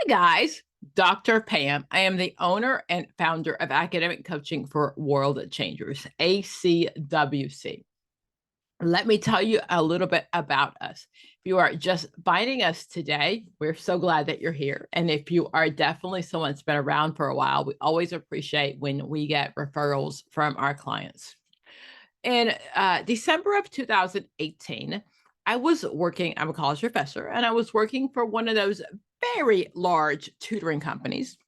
Hi, guys. Dr. Pam. I am the owner and founder of Academic Coaching for World Changers, ACWC. Let me tell you a little bit about us. If you are just finding us today, we're so glad that you're here. And if you are definitely someone that's been around for a while, we always appreciate when we get referrals from our clients. In December of 2018, I was working, I'm a college professor, and I was working for one of those very large tutoring companies.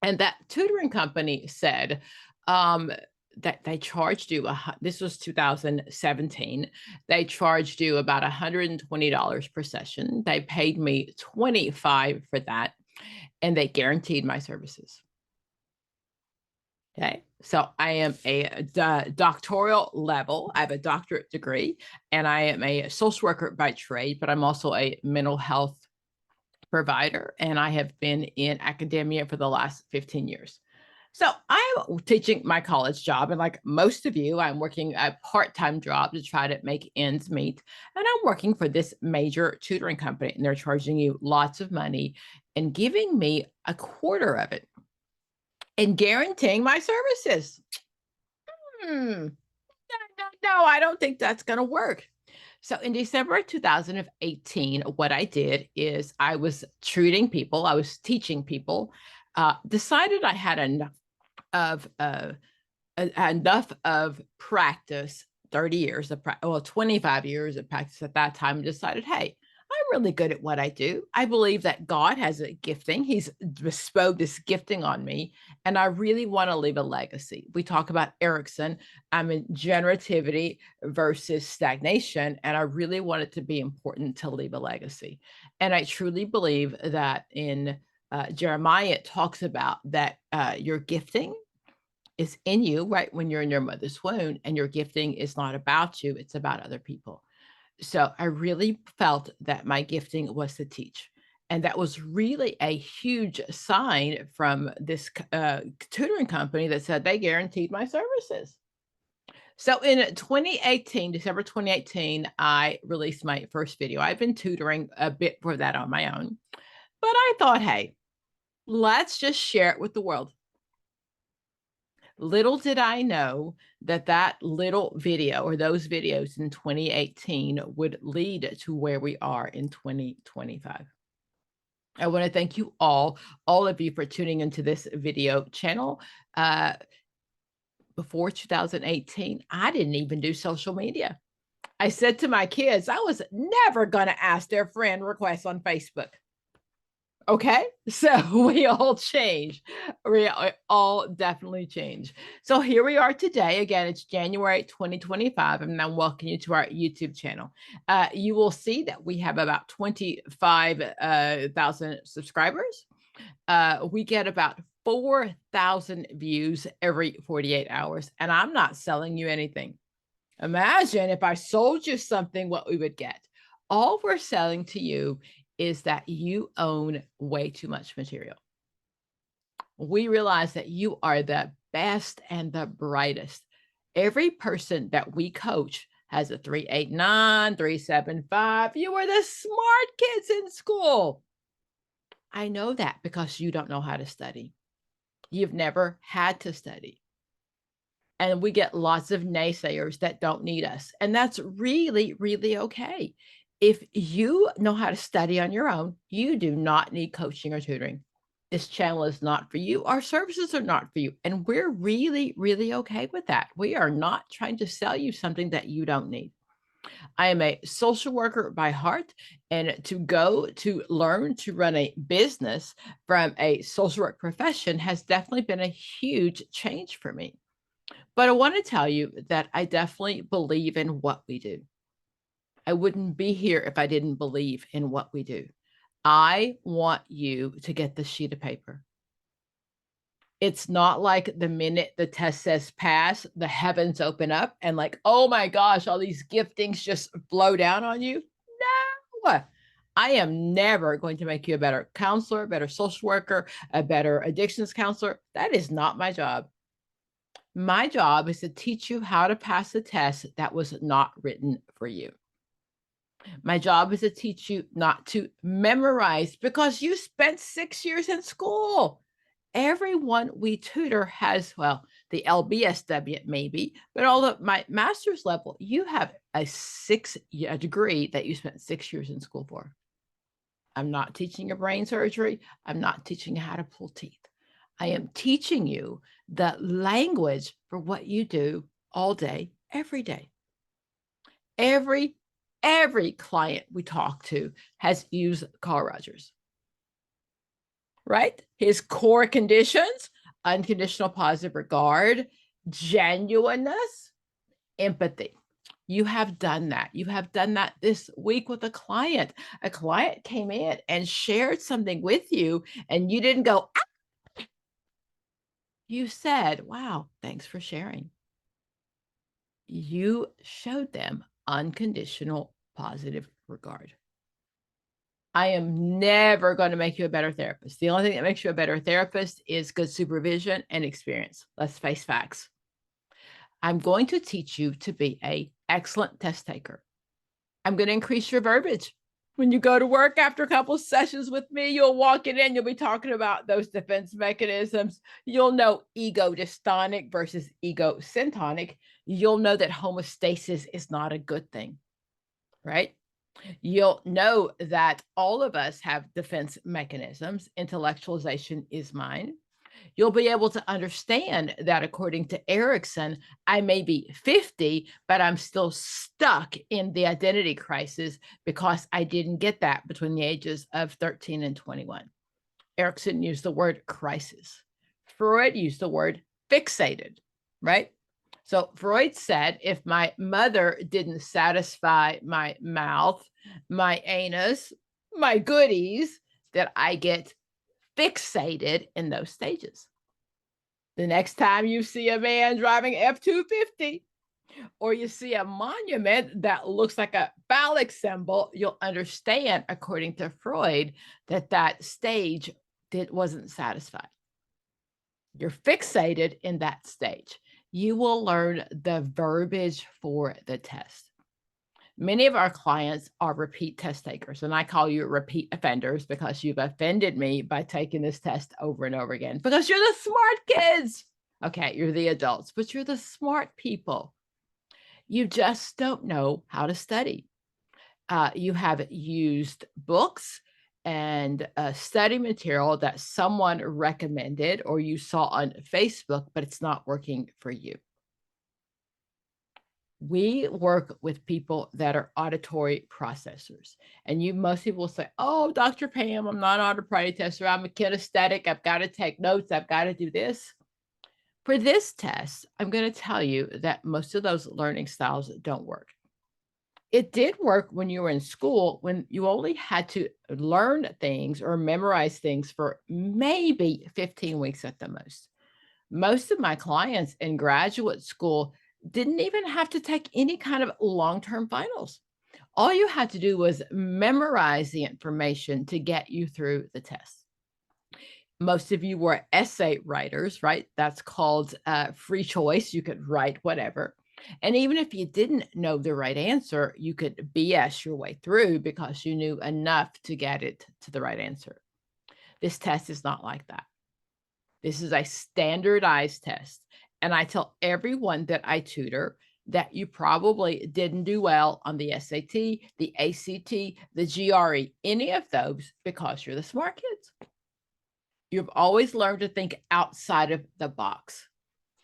And that tutoring company said that they charged you, this was 2017, they charged you about $120 per session. They paid me $25 for that, and they guaranteed my services. Okay, so I am a doctoral level. I have a doctorate degree, and I am a social worker by trade, but I'm also a mental health provider, and I have been in academia for the last 15 years. So I'm teaching my college job, and like most of you, I'm working a part-time job to try to make ends meet, and I'm working for this major tutoring company, and they're charging you lots of money and giving me a quarter of it and guaranteeing my services. No, I don't think that's going to work. So in December of 2018, what I did is I was treating people, I was teaching people, decided I had enough of practice, 30 years of 25 years of practice at that time, decided, hey, I'm really good at what I do. I believe that God has a gifting. He's bestowed this gifting on me, and I really want to leave a legacy. We talk about Erickson. I'm in generativity versus stagnation, and I really want it to be important to leave a legacy. And I truly believe that in Jeremiah, it talks about that your gifting is in you, right? When you're in your mother's womb, and your gifting is not about you, it's about other people. So I really felt that my gifting was to teach. And that was really a huge sign from this tutoring company that said they guaranteed my services. So in 2018, December 2018, I released my first video. I've been tutoring a bit for that on my own, but I thought, hey, let's just share it with the world. Little did I know that that little video or those videos in 2018 would lead to where we are in 2025. I want to thank you all of you for tuning into this video channel. Before 2018, I didn't even do social media. I said to my kids, I was never going to ask their friend requests on Facebook. Okay, so we all change. We all definitely change. So here we are today. Again, it's January 2025, and I'm welcoming you to our YouTube channel. You will see that we have about 25,000 subscribers. We get about 4,000 views every 48 hours, and I'm not selling you anything. Imagine if I sold you something, what we would get. All we're selling to you is that you own way too much material. We realize that you are the best and the brightest. Every person that we coach has a 389, 375. You were the smart kids in school. I know that because you don't know how to study. You've never had to study. And we get lots of naysayers that don't need us. And that's really, really okay. If you know how to study on your own, you do not need coaching or tutoring. This channel is not for you. Our services are not for you. And we're really, really okay with that. We are not trying to sell you something that you don't need. I am a social worker by heart, and to go to learn to run a business from a social work profession has definitely been a huge change for me. But I want to tell you that I definitely believe in what we do. I wouldn't be here if I didn't believe in what we do. I want you to get the sheet of paper. It's not like the minute the test says pass, the heavens open up and like, oh my gosh, all these giftings just flow down on you. No, I am never going to make you a better counselor, a better social worker, a better addictions counselor. That is not my job. My job is to teach you how to pass the test that was not written for you. My job is to teach you not to memorize because you spent 6 years in school. Everyone we tutor has, well, the LBSW maybe, but all of my master's level, you have a degree that you spent 6 years in school for. I'm not teaching you brain surgery. I'm not teaching you how to pull teeth. I am teaching you the language for what you do all day, every day. Every client we talk to has used Carl Rogers, right? His core conditions: unconditional positive regard, genuineness, empathy. You have done that. You have done that this week with a client. A client came in and shared something with you, and you didn't go, "Ah!" You said, "Wow, thanks for sharing." You showed them unconditional positive regard. I am never going to make you a better therapist. The only thing that makes you a better therapist is good supervision and experience. Let's face facts. I'm going to teach you to be an excellent test taker. I'm going to increase your verbiage. When you go to work after a couple sessions with me, you'll walk it in, you'll be talking about those defense mechanisms. You'll know ego dystonic versus ego syntonic. You'll know that homeostasis is not a good thing, right? You'll know that all of us have defense mechanisms. Intellectualization is mine. You'll be able to understand that according to Erickson, I may be 50, but I'm still stuck in the identity crisis because I didn't get that between the ages of 13 and 21. Erickson used the word crisis. Freud used the word fixated, right? So Freud said if my mother didn't satisfy my mouth, my anus, my goodies, that I get fixated in those stages. The next time you see a man driving F-250 or you see a monument that looks like a phallic symbol, you'll understand, according to Freud, that that stage wasn't satisfied. You're fixated in that stage. You will learn the verbiage for the test. Many of our clients are repeat test takers, and I call you repeat offenders because you've offended me by taking this test over and over again because you're the smart kids. Okay, you're the adults, but you're the smart people. You just don't know how to study. You have used books and study material that someone recommended or you saw on Facebook, but it's not working for you. We work with people that are auditory processors. And most people will say, "Oh, Dr. Pam, I'm not an auditory tester. I'm a kinesthetic. I've got to take notes. I've got to do this." For this test, I'm going to tell you that most of those learning styles don't work. It did work when you were in school, when you only had to learn things or memorize things for maybe 15 weeks at the most. Most of my clients in graduate school didn't even have to take any kind of long-term finals. All you had to do was memorize the information to get you through the test. Most of you were essay writers, right? That's called free choice. You could write whatever. And even if you didn't know the right answer, you could BS your way through because you knew enough to get it to the right answer. This test is not like that. This is a standardized test. And I tell everyone that I tutor that you probably didn't do well on the SAT, the ACT, the GRE, any of those because you're the smart kids. You've always learned to think outside of the box.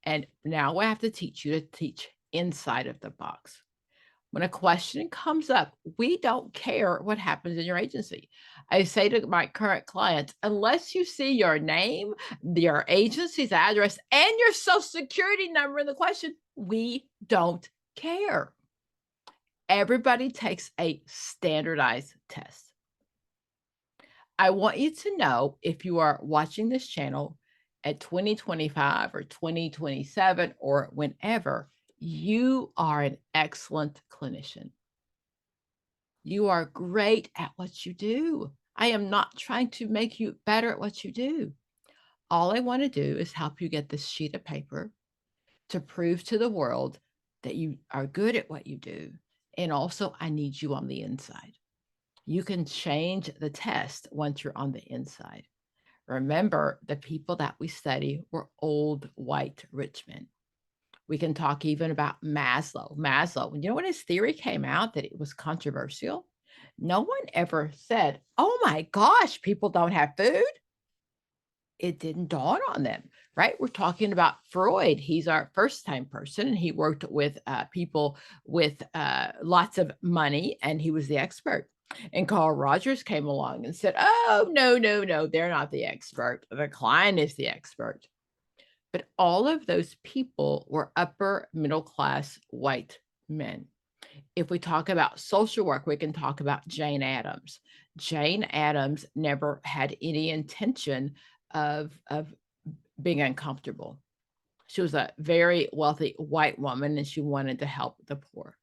And now I have to teach you to teach inside of the box. When a question comes up, we don't care what happens in your agency. I say to my current clients, unless you see your name, your agency's address, and your social security number in the question, we don't care. Everybody takes a standardized test. I want you to know if you are watching this channel at 2025 or 2027 or whenever, you are an excellent clinician. You are great at what you do. I am not trying to make you better at what you do. All I want to do is help you get this sheet of paper to prove to the world that you are good at what you do And also, I need you on the inside. You can change the test once you're on the inside. Remember, the people that we study were old, white, rich men. We can talk even about Maslow. Maslow, you know, when his theory came out that it was controversial, no one ever said, oh my gosh, people don't have food. It didn't dawn on them, right? We're talking about Freud. He's our first time person, and he worked with people with lots of money, and he was the expert. And Carl Rogers came along and said, oh, no, no, no, they're not the expert. The client is the expert. But all of those people were upper middle class white men. If we talk about social work, we can talk about Jane Addams. Jane Addams never had any intention of being uncomfortable. She was a very wealthy white woman, and she wanted to help the poor.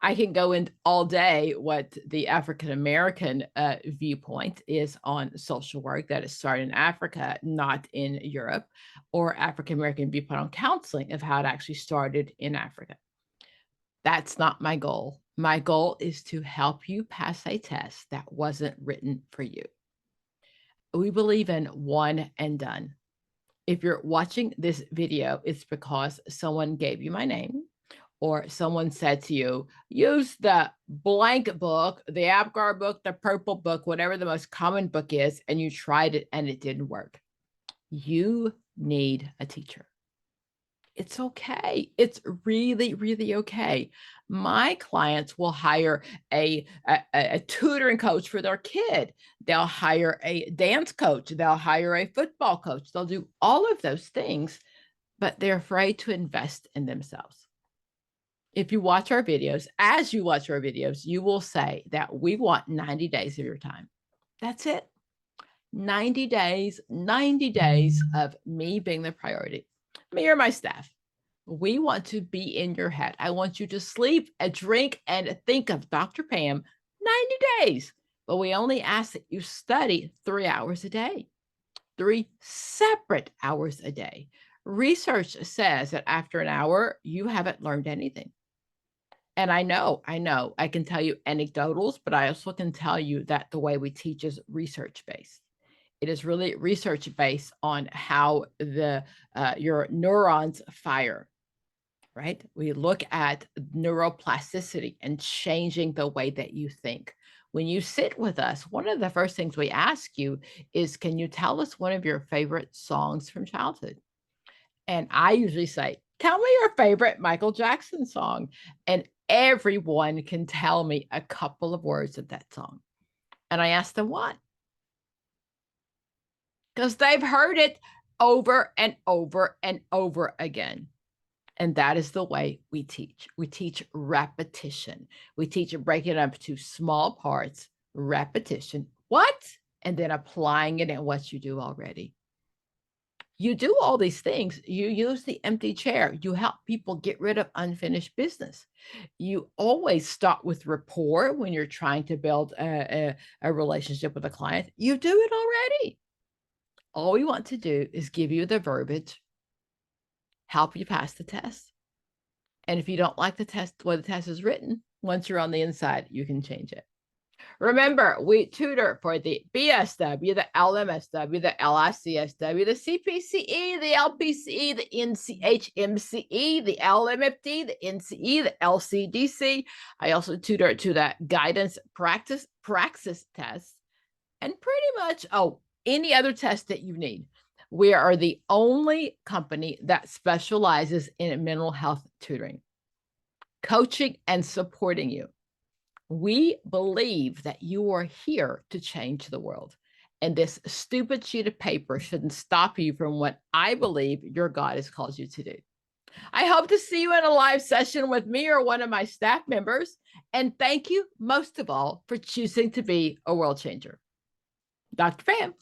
I can go in all day what the African American viewpoint is on social work that is started in Africa, not in Europe, or African American viewpoint on counseling of how it actually started in Africa. That's not my goal. My goal is to help you pass a test that wasn't written for you. We believe in one and done. If you're watching this video, it's because someone gave you my name, or someone said to you, use the blank book, the APGAR book, the purple book, whatever the most common book is, and you tried it and it didn't work. You need a teacher. It's okay. It's really, really okay. My clients will hire a tutoring coach for their kid. They'll hire a dance coach. They'll hire a football coach. They'll do all of those things, but they're afraid to invest in themselves. If you watch our videos, as you watch our videos, you will say that we want 90 days of your time. That's it. 90 days of me being the priority. Me or my staff. We want to be in your head. I want you to sleep and drink and think of Dr. Pam 90 days. But we only ask that you study 3 hours a day, 3 separate hours a day. Research says that after an hour, you haven't learned anything. And I know, I can tell you anecdotals, but I also can tell you that the way we teach is research-based. It is really research-based on how your neurons fire, right? We look at neuroplasticity and changing the way that you think. When you sit with us, one of the first things we ask you is, can you tell us one of your favorite songs from childhood? And I usually say, tell me your favorite Michael Jackson song. And everyone can tell me a couple of words of that song. And I ask them why. Because they've heard it over and over and over again. And that is the way we teach. We teach repetition. We teach breaking it up to small parts, repetition. What? And then applying it in what you do already. You do all these things. You use the empty chair. You help people get rid of unfinished business. You always start with rapport when you're trying to build a relationship with a client. You do it already. All we want to do is give you the verbiage, help you pass the test. And if you don't like the test, the way the test is written, once you're on the inside, you can change it. Remember, we tutor for the BSW, the LMSW, the LICSW, the CPCE, the LPCE, the NCHMCE, the LMFT, the NCE, the LCDC. I also tutor to the guidance praxis test, and pretty much, any other test that you need. We are the only company that specializes in mental health tutoring, coaching, and supporting you. We believe that you are here to change the world. And this stupid sheet of paper shouldn't stop you from what I believe your God has called you to do. I hope to see you in a live session with me or one of my staff members. And thank you most of all for choosing to be a world changer. Dr. Pam.